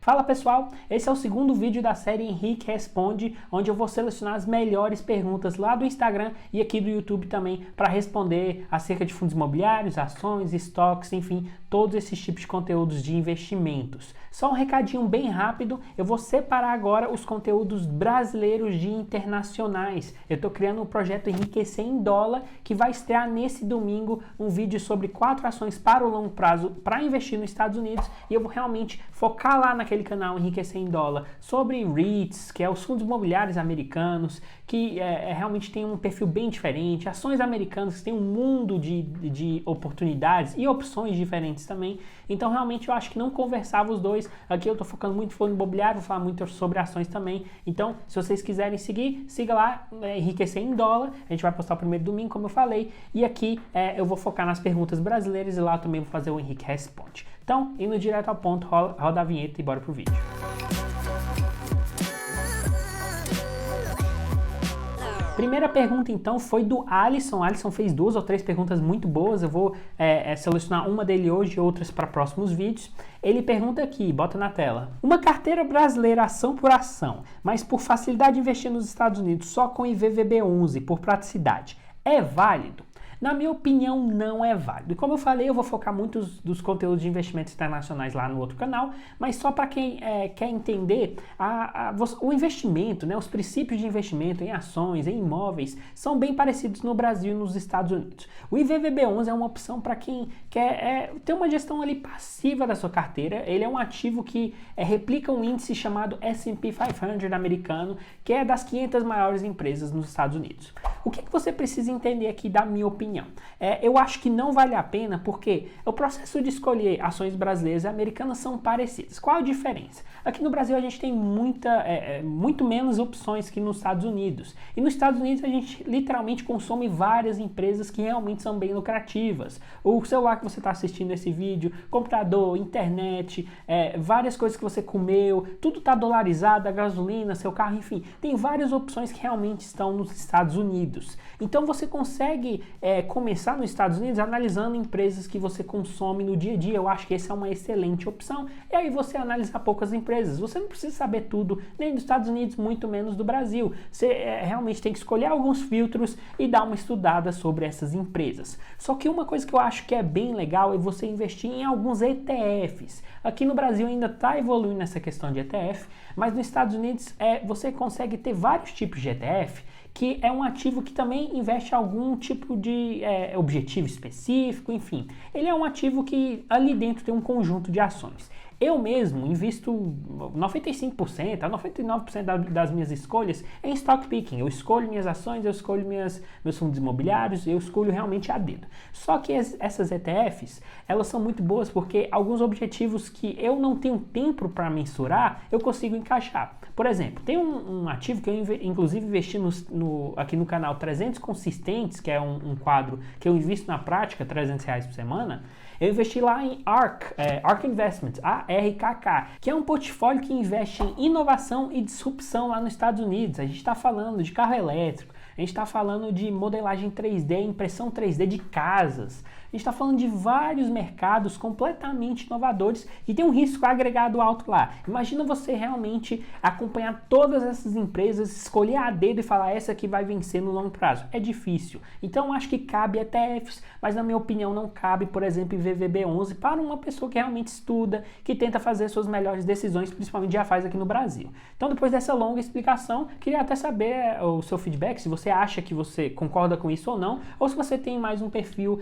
Fala pessoal, esse é o segundo vídeo da série Henrique Responde, onde eu vou selecionar as melhores perguntas lá do Instagram e aqui do YouTube também para responder acerca de fundos imobiliários, ações, estoques, enfim, todos esses tipos de conteúdos de investimentos. Só um recadinho bem rápido, eu vou separar agora os conteúdos brasileiros de internacionais. Eu estou criando um projeto Enriquecer em Dólar que vai estrear nesse domingo um vídeo sobre 4 ações para o longo prazo para investir nos Estados Unidos e eu vou realmente focar lá naquele canal Enriquecer em Dólar sobre REITs, que é os fundos imobiliários americanos, que realmente tem um perfil bem diferente, ações americanas que tem um mundo de oportunidades e opções diferentes também. Então realmente eu acho que não conversava os dois. Aqui eu estou focando muito em fundo imobiliário, vou falar muito sobre ações também. Então se vocês quiserem seguir, siga lá, Enriquecer em Dólar. A gente vai postar o primeiro domingo, como eu falei, e aqui eu vou focar nas perguntas brasileiras e lá também vou fazer o Henrique Responde. Então, indo direto ao ponto, roda a vinheta e bora pro vídeo. Primeira pergunta então foi do Alisson. Alisson fez 2 ou 3 perguntas muito boas. Eu vou selecionar uma dele hoje e outras para próximos vídeos. Ele pergunta aqui, bota na tela: uma carteira brasileira ação por ação, mas por facilidade de investir nos Estados Unidos só com IVVB11 por praticidade, é válido? Na minha opinião, não é válido. E como eu falei, eu vou focar muitos dos conteúdos de investimentos internacionais lá no outro canal, mas só para quem quer entender o investimento, né, os princípios de investimento em ações, em imóveis, são bem parecidos no Brasil e nos Estados Unidos. O IVVB11 é uma opção para quem quer ter uma gestão ali passiva da sua carteira. Ele é um ativo que replica um índice chamado S&P 500 americano, que é das 500 maiores empresas nos Estados Unidos. O que você precisa entender aqui da minha opinião? Eu acho que não vale a pena porque o processo de escolher ações brasileiras e americanas são parecidas. Qual a diferença? Aqui no Brasil a gente tem muito menos opções que nos Estados Unidos. E nos Estados Unidos a gente literalmente consome várias empresas que realmente são bem lucrativas. O celular que você está assistindo esse vídeo, computador, internet, várias coisas que você comeu, tudo está dolarizado, a gasolina, seu carro, enfim. Tem várias opções que realmente estão nos Estados Unidos. Então você consegue começar nos Estados Unidos analisando empresas que você consome no dia a dia. Eu acho que essa é uma excelente opção. E aí você analisa poucas empresas. Você não precisa saber tudo, nem dos Estados Unidos, muito menos do Brasil. Você realmente tem que escolher alguns filtros e dar uma estudada sobre essas empresas. Só que uma coisa que eu acho que é bem legal é você investir em alguns ETFs. Aqui no Brasil ainda está evoluindo essa questão de ETF, mas nos Estados Unidos você consegue ter vários tipos de ETF, que é um ativo que também investe algum tipo de objetivo específico, enfim. Ele é um ativo que ali dentro tem um conjunto de ações. Eu mesmo invisto 95% a 99% das minhas escolhas em stock picking. Eu escolho minhas ações, eu escolho meus fundos imobiliários, eu escolho realmente a dedo. Só que essas ETFs, elas são muito boas porque alguns objetivos que eu não tenho tempo para mensurar, eu consigo encaixar. Por exemplo, tem um ativo que eu inclusive investi aqui no canal 300 Consistentes, que é um quadro que eu invisto na prática, R$300 por semana. Eu investi lá em ARK Investments, ARKK, que é um portfólio que investe em inovação e disrupção lá nos Estados Unidos. A gente está falando de carro elétrico, a gente está falando de modelagem 3D, impressão 3D de casas. A gente está falando de vários mercados completamente inovadores e tem um risco agregado alto lá. Imagina você realmente acompanhar todas essas empresas, escolher a dedo e falar essa aqui vai vencer no longo prazo. É difícil. Então acho que cabe ETFs, mas na minha opinião não cabe, por exemplo, IVVB11 para uma pessoa que realmente estuda, que tenta fazer suas melhores decisões, principalmente já faz aqui no Brasil. Então depois dessa longa explicação, queria até saber o seu feedback, se você acha que você concorda com isso ou não, ou se você tem mais um perfil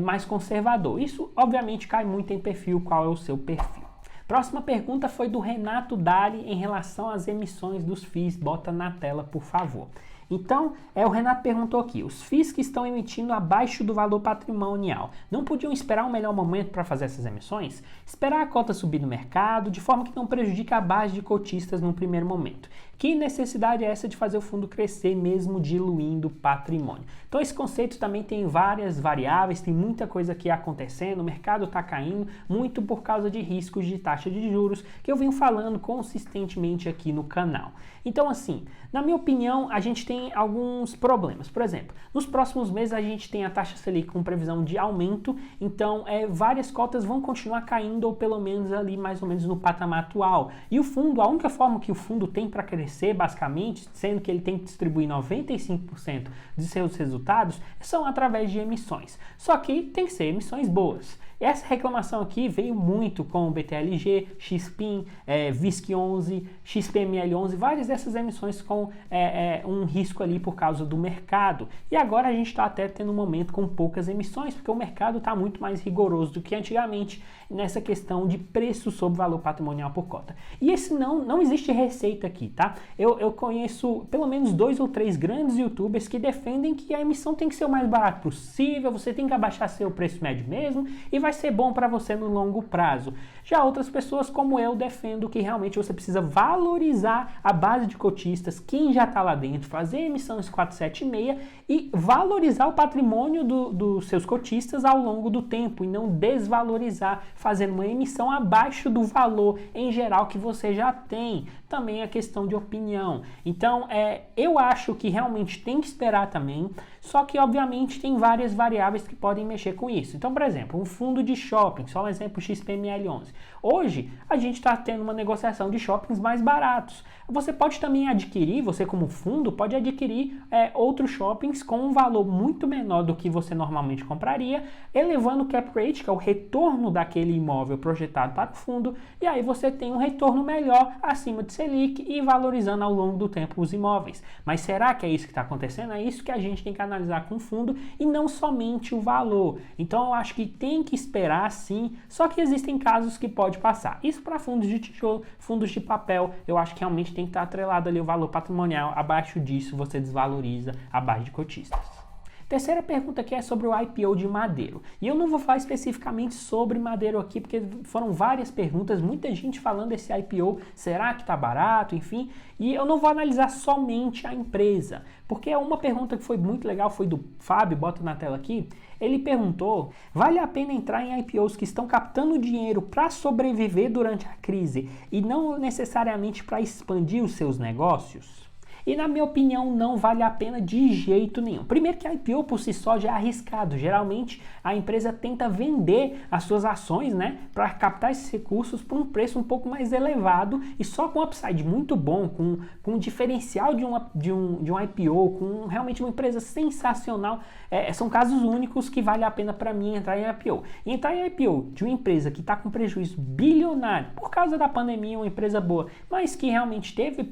mais conservador. Isso obviamente cai muito em perfil, qual é o seu perfil. Próxima pergunta foi do Renato Dali em relação às emissões dos FIIs. Bota na tela, por favor. Então, o Renato perguntou aqui: os FIIs que estão emitindo abaixo do valor patrimonial, não podiam esperar um melhor momento para fazer essas emissões? Esperar a cota subir no mercado, de forma que não prejudique a base de cotistas no primeiro momento. Que necessidade é essa de fazer o fundo crescer mesmo diluindo patrimônio? Então esse conceito também tem várias variáveis, tem muita coisa aqui acontecendo, o mercado está caindo muito por causa de riscos de taxa de juros que eu venho falando consistentemente aqui no canal. Então assim, na minha opinião, a gente tem alguns problemas. Por exemplo, nos próximos meses a gente tem a taxa Selic com previsão de aumento, então várias cotas vão continuar caindo ou pelo menos ali mais ou menos no patamar atual. E o fundo, a única forma que o fundo tem para crescer basicamente, sendo que ele tem que distribuir 95% de seus resultados, são através de emissões. Só que tem que ser emissões boas. Essa reclamação aqui veio muito com o BTLG, XPIN, VISC11, XPML11, várias dessas emissões com um risco ali por causa do mercado. E agora a gente está até tendo um momento com poucas emissões, porque o mercado está muito mais rigoroso do que antigamente nessa questão de preço sobre valor patrimonial por cota. E esse não existe receita aqui, tá? Eu conheço pelo menos 2 ou 3 grandes youtubers que defendem que a emissão tem que ser o mais barato possível, você tem que abaixar seu preço médio mesmo e vai ser bom para você no longo prazo. Já outras pessoas como eu defendo que realmente você precisa valorizar a base de cotistas, quem já está lá dentro, fazer emissões 476 e valorizar o patrimônio dos seus cotistas ao longo do tempo e não desvalorizar fazendo uma emissão abaixo do valor em geral que você já tem. Também é questão de opinião. Então, eu acho que realmente tem que esperar também, só que obviamente tem várias variáveis que podem mexer com isso. Então, por exemplo, um fundo de shopping, só um exemplo XPML11. Hoje, a gente está tendo uma negociação de shoppings mais baratos. Você pode também adquirir, você como fundo, pode adquirir outros shoppings com um valor muito menor do que você normalmente compraria, elevando o cap rate, que é o retorno daquele imóvel projetado para o fundo, e aí você tem um retorno melhor acima de Selic e valorizando ao longo do tempo os imóveis. Mas será que é isso que está acontecendo? É isso que a gente tem que analisar com o fundo e não somente o valor. Então eu acho que tem que esperar sim, só que existem casos que pode passar. Isso para fundos de tijolo, fundos de papel, eu acho que realmente tem que estar atrelado ali o valor patrimonial. Abaixo disso você desvaloriza a base de cotistas. Terceira pergunta aqui é sobre o IPO de Madeiro. E eu não vou falar especificamente sobre Madeiro aqui, porque foram várias perguntas, muita gente falando desse IPO, será que está barato, enfim. E eu não vou analisar somente a empresa, porque uma pergunta que foi muito legal foi do Fábio, bota na tela aqui. Ele perguntou, vale a pena entrar em IPOs que estão captando dinheiro para sobreviver durante a crise e não necessariamente para expandir os seus negócios? E na minha opinião não vale a pena de jeito nenhum. Primeiro que a IPO por si só já é arriscado. Geralmente a empresa tenta vender as suas ações, né, para captar esses recursos por um preço um pouco mais elevado e só com upside muito bom, com um diferencial de um IPO, com realmente uma empresa sensacional. São casos únicos que vale a pena para mim entrar em IPO. E entrar em IPO de uma empresa que está com prejuízo bilionário por causa da pandemia, uma empresa boa, mas que realmente teve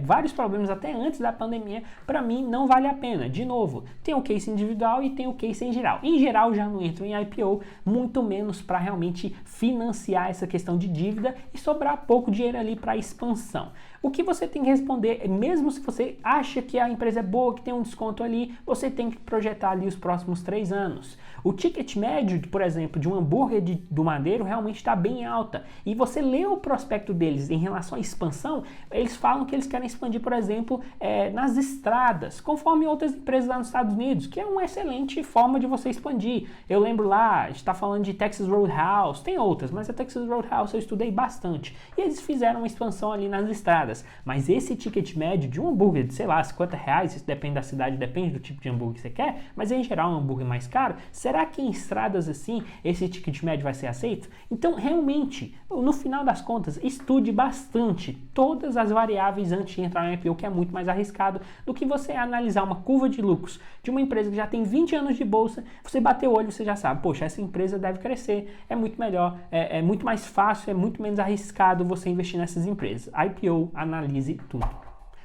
vários problemas até antes da pandemia, para mim não vale a pena. De novo, tem o case individual e tem o case em geral. Em geral, já não entro em IPO, muito menos para realmente financiar essa questão de dívida e sobrar pouco dinheiro ali para expansão. O que você tem que responder, mesmo se você acha que a empresa é boa, que tem um desconto ali, você tem que projetar ali os próximos 3 anos. O ticket médio, por exemplo, de um hambúrguer do Madeiro realmente está bem alta. E você lê o prospecto deles em relação à expansão, eles falam que eles querem expandir, por exemplo, nas estradas, conforme outras empresas lá nos Estados Unidos, que é uma excelente forma de você expandir. Eu lembro lá, a gente está falando de Texas Roadhouse, tem outras, mas a Texas Roadhouse eu estudei bastante. E eles fizeram uma expansão ali nas estradas. Mas esse ticket médio de um hambúrguer de, sei lá, R$50, isso depende da cidade, depende do tipo de hambúrguer que você quer, mas em geral um hambúrguer mais caro, será que em estradas assim esse ticket médio vai ser aceito? Então realmente, no final das contas, estude bastante todas as variáveis antes de entrar no IPO, que é muito mais arriscado do que você analisar uma curva de lucros de uma empresa que já tem 20 anos de bolsa, você bater o olho e você já sabe, poxa, essa empresa deve crescer, é muito melhor, é muito mais fácil, é muito menos arriscado você investir nessas empresas. IPO, analise tudo.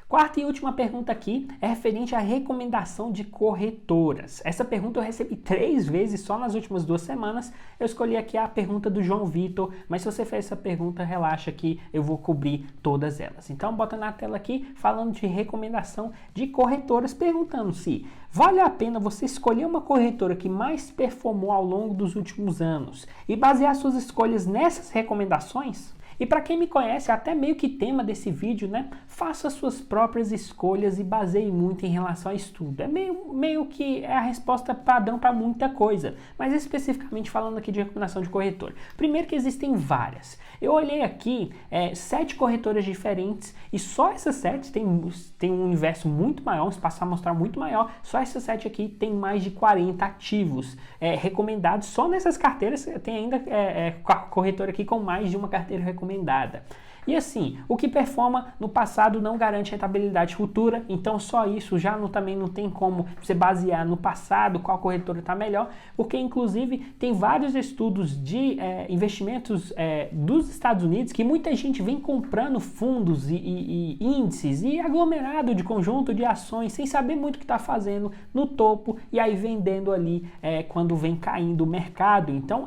Quarta e última pergunta aqui é referente à recomendação de corretoras. Essa pergunta eu recebi 3 vezes só nas últimas 2 semanas. Eu escolhi aqui a pergunta do João Vitor, mas se você fez essa pergunta, relaxa que eu vou cobrir todas elas. Então bota na tela aqui falando de recomendação de corretoras, perguntando se vale a pena você escolher uma corretora que mais performou ao longo dos últimos anos e basear suas escolhas nessas recomendações? E para quem me conhece, até meio que tema desse vídeo, né? Faça suas próprias escolhas e baseie muito em relação a estudo. É meio que é a resposta padrão para muita coisa, mas especificamente falando aqui de recomendação de corretora. Primeiro que existem várias. Eu olhei aqui 7 corretoras diferentes e só essas 7 tem um universo muito maior, um espaço amostral muito maior. Só essas 7 aqui tem mais de 40 ativos recomendados. Só nessas carteiras tem ainda corretora aqui com mais de uma carteira recomendada. E assim, o que performa no passado não garante rentabilidade futura, então só isso já também não tem como você basear no passado qual corretora está melhor, porque inclusive tem vários estudos de investimentos dos Estados Unidos que muita gente vem comprando fundos e índices e aglomerado de conjunto de ações sem saber muito o que está fazendo no topo e aí vendendo ali quando vem caindo o mercado. Então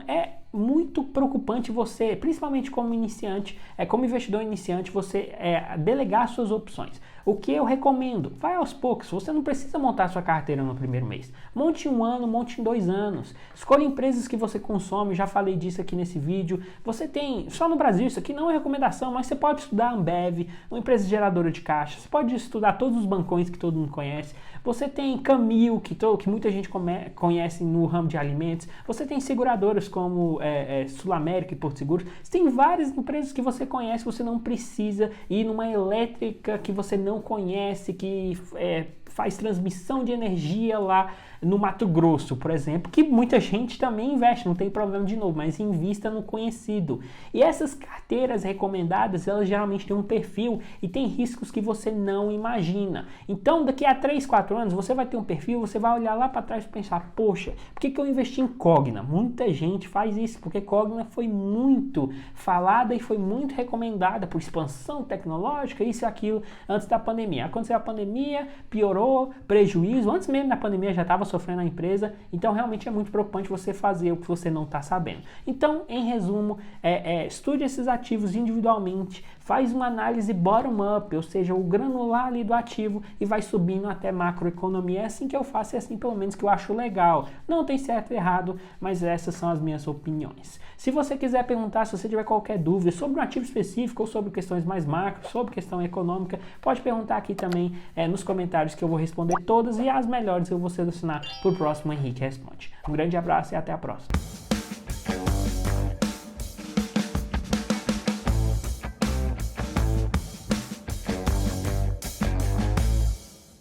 muito preocupante você, principalmente como iniciante, como investidor iniciante, você delegar suas opções. O que eu recomendo? Vai aos poucos, você não precisa montar sua carteira no primeiro mês. Monte em 1 ano, monte em 2 anos. Escolha empresas que você consome, já falei disso aqui nesse vídeo. Você tem, só no Brasil, isso aqui não é recomendação, mas você pode estudar a Ambev, uma empresa geradora de caixa, você pode estudar todos os bancões que todo mundo conhece. Você tem Camil, que muita gente conhece no ramo de alimentos. Você tem seguradoras como Sul América e Porto Seguro. Você tem várias empresas que você conhece, você não precisa ir numa elétrica que você não conhece, que faz transmissão de energia lá no Mato Grosso, por exemplo, que muita gente também investe, não tem problema de novo, mas invista no conhecido. E essas carteiras recomendadas, elas geralmente têm um perfil e tem riscos que você não imagina. Então, daqui a 3, 4 anos, você vai ter um perfil, você vai olhar lá para trás e pensar, poxa, por que eu investi em Cogna? Muita gente faz isso, porque Cogna foi muito falada e foi muito recomendada por expansão tecnológica, isso e aquilo, antes da pandemia. Aconteceu a pandemia, piorou, prejuízo, antes mesmo da pandemia já estava sofrendo a empresa, então realmente é muito preocupante você fazer o que você não está sabendo. Então, em resumo, estude esses ativos individualmente, faz uma análise bottom-up, ou seja, o granular ali do ativo e vai subindo até macroeconomia. É assim que eu faço e é assim pelo menos que eu acho legal. Não tem certo e errado, mas essas são as minhas opiniões. Se você quiser perguntar, se você tiver qualquer dúvida sobre um ativo específico ou sobre questões mais macro, sobre questão econômica, pode perguntar aqui também nos comentários que eu vou responder todas e as melhores eu vou selecionar para o próximo Henrique Responde. Um grande abraço e até a próxima.